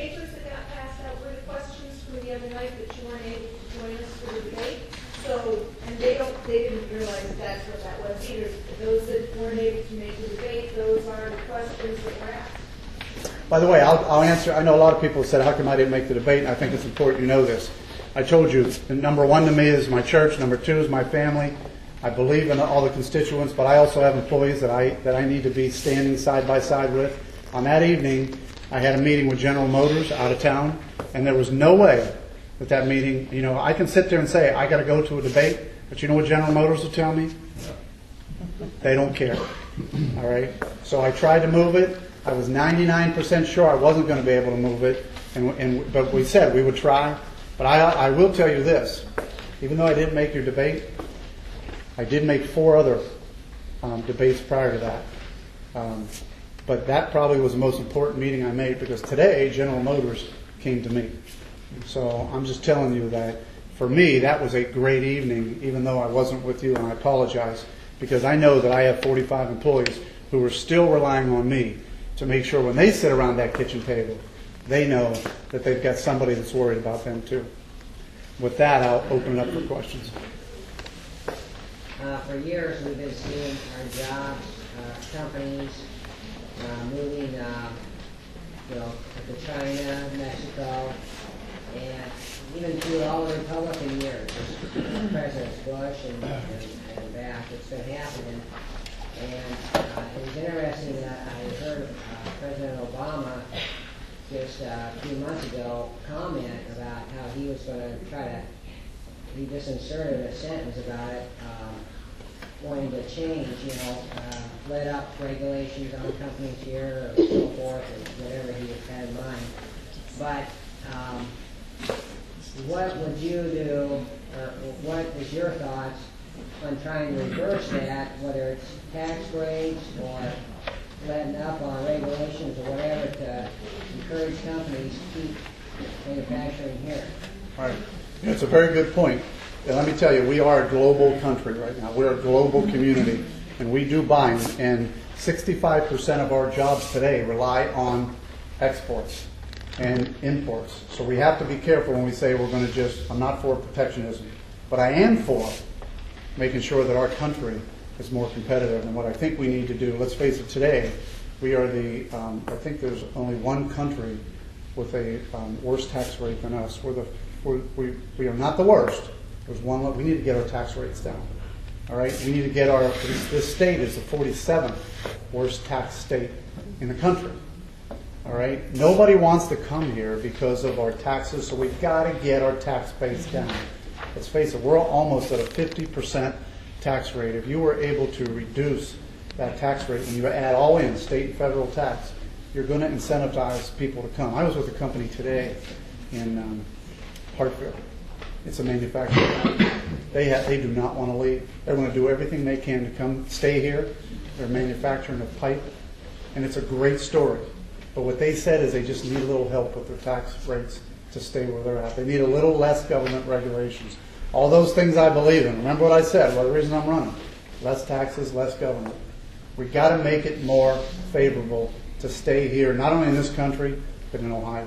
papers that got passed out were the questions from the other night that you weren't able to join us for the debate. So, and they didn't realize that's what that was either. Those that weren't able to make the debate, those are the questions that were asked. By the way, I'll answer. I know a lot of people said, how come I didn't make the debate? And I think it's important you know this. I told you, number one to me is my church. Number two is my family. I believe in all the constituents, but I also have employees that I need to be standing side by side with. On that evening, I had a meeting with General Motors out of town, and there was no way that meeting, you know, I can sit there and say, I got to go to a debate, but you know what General Motors will tell me? They don't care. All right? So I tried to move it. I was 99% sure I wasn't going to be able to move it, but we said we would try. But I will tell you this. Even though I didn't make your debate, I did make 4 other debates prior to that. But that probably was the most important meeting I made because today General Motors came to me. So I'm just telling you that for me that was a great evening, even though I wasn't with you, and I apologize because I know that I have 45 employees who are still relying on me to make sure when they sit around that kitchen table, they know that they've got somebody that's worried about them too. With that, I'll open it up for questions. For years we've been seeing our jobs, companies moving, to China, Mexico, and even through all the Republican years, Presidents Bush and back, it's been happening. And it was interesting that I heard President Obama just a few months ago comment about how he was going to try to, he just inserted a sentence about it, wanting to change, let up regulations on companies here or so forth, or whatever he had in mind. But what would you do, or what is your thoughts on trying to reverse that, whether it's tax rates or letting up on regulations or whatever to encourage companies to keep manufacturing here? All right. It's a very good point. And let me tell you, we are a global country right now. We're a global community, and we do buy, and 65% of our jobs today rely on exports and imports. So we have to be careful when we say we're going to just, I'm not for protectionism, but I am for making sure that our country is more competitive. And what I think we need to do, let's face it, today, we are I think there's only one country with a worse tax rate than us. We are not the worst. There's one. We need to get our tax rates down. All right. We need to get this state is the 47th worst tax state in the country. All right. Nobody wants to come here because of our taxes, so we've got to get our tax base down. Let's face it. We're almost at a 50% tax rate. If you were able to reduce that tax rate, when you add all in state and federal tax, you're going to incentivize people to come. I was with a company today in Hartfield. It's a manufacturer. They do not want to leave. They want to do everything they can to come stay here. They're manufacturing a pipe, and it's a great story. But what they said is they just need a little help with their tax rates to stay where they're at. They need a little less government regulations. All those things I believe in. Remember what I said, well, the reason I'm running. Less taxes, less government. We've got to make it more favorable to stay here, not only in this country, but in Ohio.